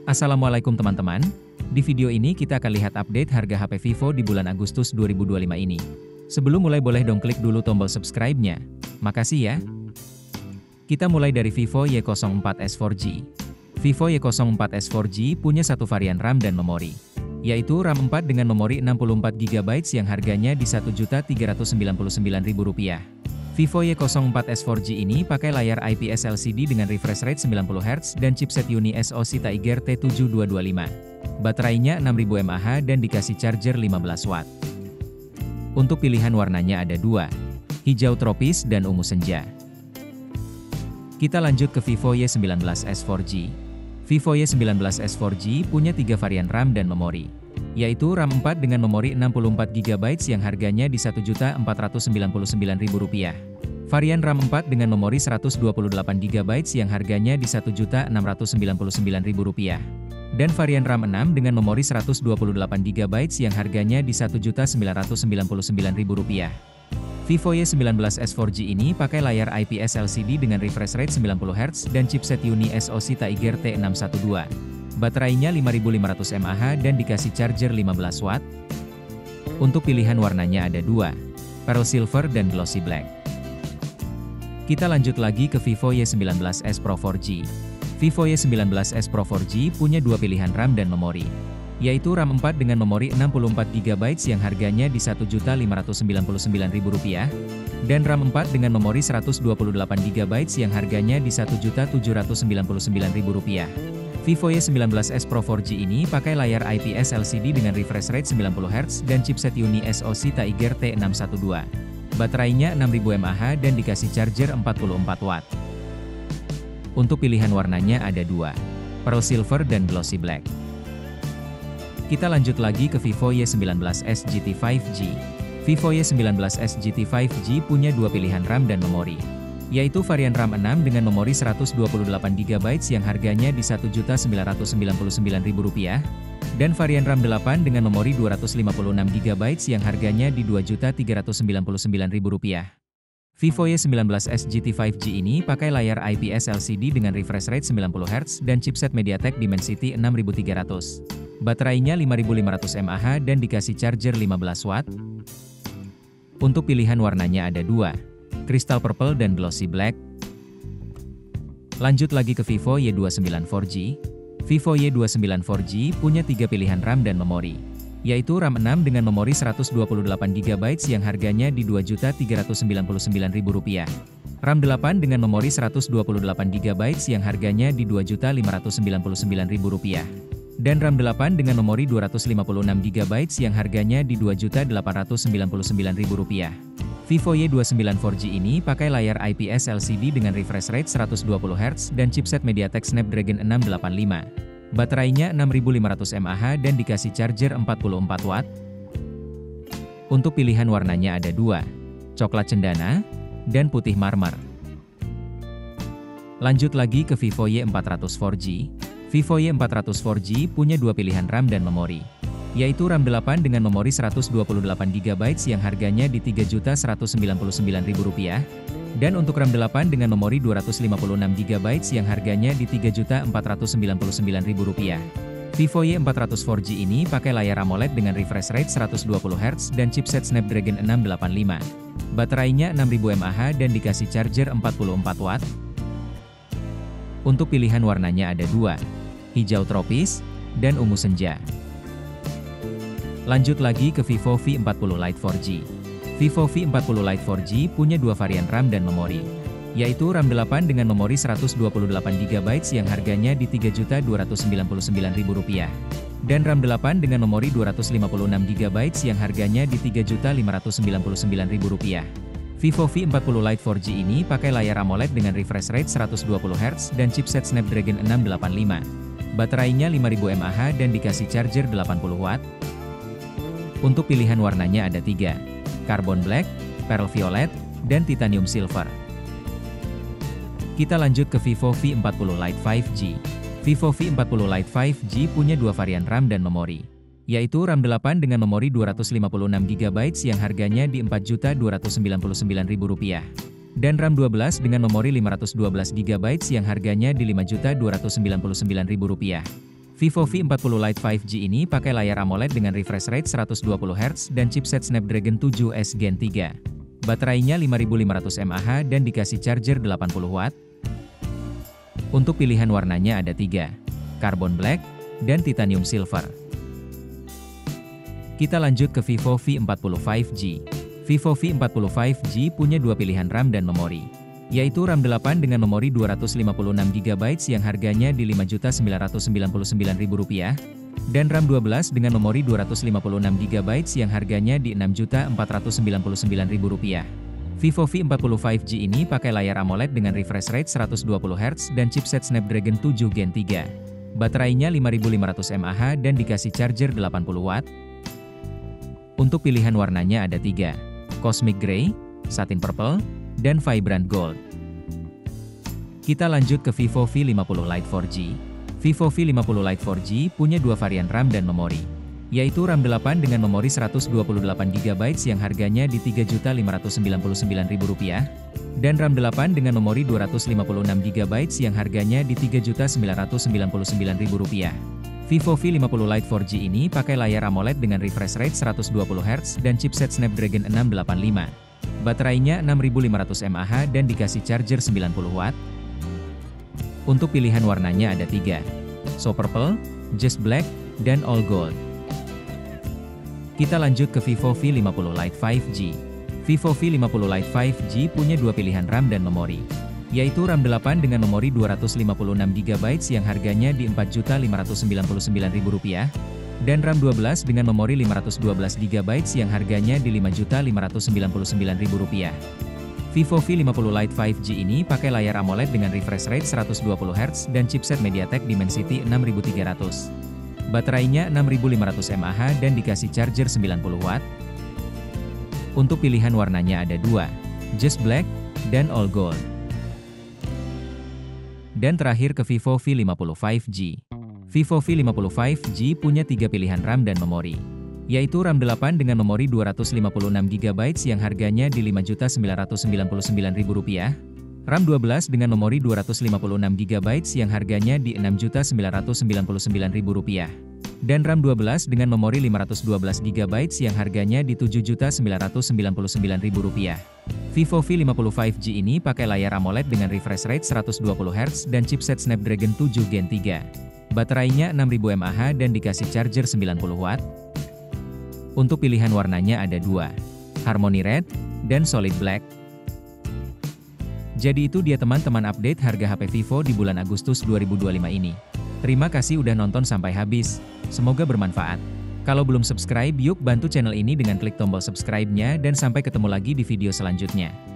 Assalamualaikum teman-teman, di video ini kita akan lihat update harga HP Vivo di bulan Agustus 2025 ini. Sebelum mulai boleh dong klik dulu tombol subscribe-nya. Makasih ya. Kita mulai dari Vivo Y04s 4G. Vivo Y04s 4G punya satu varian RAM dan memori, yaitu RAM 4 dengan memori 64GB yang harganya di Rp1.399.000. Vivo Y04s 4G ini pakai layar IPS LCD dengan refresh rate 90Hz dan chipset Uni SoC Tiger T7225. Baterainya 6000 mAh dan dikasih charger 15W. Untuk pilihan warnanya ada dua, hijau tropis dan ungu senja. Kita lanjut ke Vivo Y19s 4G. Vivo Y19s 4G punya tiga varian RAM dan memori, yaitu RAM 4 dengan memori 64GB yang harganya di Rp1.499.000. Varian RAM 4 dengan memori 128GB yang harganya di Rp1.699.000. Dan varian RAM 6 dengan memori 128GB yang harganya di Rp1.999.000. Vivo Y19s 4G ini pakai layar IPS LCD dengan refresh rate 90Hz dan chipset Uni SoC Tiger T612. Baterainya 5500 mAh dan dikasih charger 15W. Untuk pilihan warnanya ada dua, pearl silver dan glossy black. Kita lanjut lagi ke Vivo Y19s Pro 4G. Vivo Y19s Pro 4G punya dua pilihan RAM dan memori, yaitu RAM 4 dengan memori 64GB yang harganya di Rp1.599.000, dan RAM 4 dengan memori 128GB yang harganya di Rp1.799.000. Vivo Y19s Pro 4G ini pakai layar IPS LCD dengan refresh rate 90Hz dan chipset Uni SoC Tiger T612. Baterainya 6000 mAh dan dikasih charger 44W. Untuk pilihan warnanya ada dua, pearl silver dan glossy black. Kita lanjut lagi ke Vivo Y19s GT 5G. Vivo Y19s GT 5G punya dua pilihan RAM dan memori, yaitu varian RAM 6 dengan memori 128GB yang harganya di Rp1.999.000, dan varian RAM 8 dengan memori 256GB yang harganya di Rp2.399.000. Vivo Y19s GT 5G ini pakai layar IPS LCD dengan refresh rate 90Hz dan chipset MediaTek Dimensity 6300. Baterainya 5500 mAh dan dikasih charger 15W. Untuk pilihan warnanya ada dua, crystal purple dan glossy black. Lanjut lagi ke Vivo Y29 4G. Vivo Y29 4G punya tiga pilihan RAM dan memori, yaitu RAM 6 dengan memori 128GB yang harganya di Rp2.399.000. RAM 8 dengan memori 128GB yang harganya di Rp2.599.000. Dan RAM 8 dengan memori 256GB yang harganya di Rp2.899.000. Vivo Y29 4G ini pakai layar IPS LCD dengan refresh rate 120Hz dan chipset MediaTek Snapdragon 685. Baterainya 6500 mAh dan dikasih charger 44W. Untuk pilihan warnanya ada dua, coklat cendana dan putih marmer. Lanjut lagi ke Vivo Y400 4G. Vivo Y400 4G punya dua pilihan RAM dan memori, yaitu RAM 8 dengan memori 128GB yang harganya di Rp3.199.000, dan untuk RAM 8 dengan memori 256GB yang harganya di Rp3.499.000. Vivo Y400 4G ini pakai layar AMOLED dengan refresh rate 120Hz dan chipset Snapdragon 685. Baterainya 6000 mAh dan dikasih charger 44W. Untuk pilihan warnanya ada dua, hijau tropis dan ungu senja. Lanjut lagi ke Vivo V40 Lite 4G. Vivo V40 Lite 4G punya dua varian RAM dan memori, yaitu RAM 8 dengan memori 128GB yang harganya di Rp3.299.000, dan RAM 8 dengan memori 256GB yang harganya di Rp3.599.000. Vivo V40 Lite 4G ini pakai layar AMOLED dengan refresh rate 120Hz dan chipset Snapdragon 685. Baterainya 5000 mAh dan dikasih charger 80W. Untuk pilihan warnanya ada tiga, carbon black, pearl violet, dan titanium silver. Kita lanjut ke Vivo V40 Lite 5G. Vivo V40 Lite 5G punya dua varian RAM dan memori, yaitu RAM 8 dengan memori 256GB yang harganya di Rp4.299.000, dan RAM 12 dengan memori 512GB yang harganya di Rp5.299.000. Vivo V40 Lite 5G ini pakai layar AMOLED dengan refresh rate 120Hz dan chipset Snapdragon 7S Gen 3. Baterainya 5500 mAh dan dikasih charger 80W. Untuk pilihan warnanya ada 3, Carbon Black dan Titanium Silver. Kita lanjut ke Vivo V40 5G. Vivo V40 5G punya dua pilihan RAM dan memori, yaitu RAM 8 dengan memori 256GB yang harganya di Rp5.999.000, dan RAM 12 dengan memori 256GB yang harganya di Rp6.499.000. Vivo V40 5G ini pakai layar AMOLED dengan refresh rate 120Hz dan chipset Snapdragon 7 Gen 3. Baterainya 5500 mAh dan dikasih charger 80W. Untuk pilihan warnanya ada 3, Cosmic Gray, Satin Purple, dan Vibrant Gold. Kita lanjut ke Vivo V50 Lite 4G. Vivo V50 Lite 4G punya dua varian RAM dan memori, yaitu RAM 8 dengan memori 128GB yang harganya di Rp3.599.000, dan RAM 8 dengan memori 256GB yang harganya di Rp3.999.000. Vivo V50 Lite 4G ini pakai layar AMOLED dengan refresh rate 120Hz dan chipset Snapdragon 685. Baterainya 6500 mAh dan dikasih charger 90W. Untuk pilihan warnanya ada 3, So Purple, Just Black, dan All Gold. Kita lanjut ke Vivo V50 Lite 5G. Vivo V50 Lite 5G punya dua pilihan RAM dan memori, yaitu RAM 8 dengan memori 256GB yang harganya di Rp4.599.000, dan RAM 12 dengan memori 512GB yang harganya di Rp5.599.000. Vivo V50 Lite 5G ini pakai layar AMOLED dengan refresh rate 120Hz dan chipset MediaTek Dimensity 6300. Baterainya 6500 mAh dan dikasih charger 90W. Untuk pilihan warnanya ada 2, Just Black dan All Gold. Dan terakhir ke Vivo V50 5G. Vivo V50 5G punya 3 pilihan RAM dan memori, yaitu RAM 8 dengan memori 256GB yang harganya di Rp5.999.000, RAM 12 dengan memori 256GB yang harganya di Rp6.999.000, dan RAM 12 dengan memori 512GB yang harganya di Rp7.999.000. Vivo V50 5G ini pakai layar AMOLED dengan refresh rate 120Hz dan chipset Snapdragon 7 Gen 3. Baterainya 6000 mAh dan dikasih charger 90W. Untuk pilihan warnanya ada 2, Harmony Red dan Solid Black. Jadi itu dia teman-teman update harga HP Vivo di bulan Agustus 2025 ini. Terima kasih udah nonton sampai habis. Semoga bermanfaat. Kalau belum subscribe, yuk bantu channel ini dengan klik tombol subscribe-nya dan sampai ketemu lagi di video selanjutnya.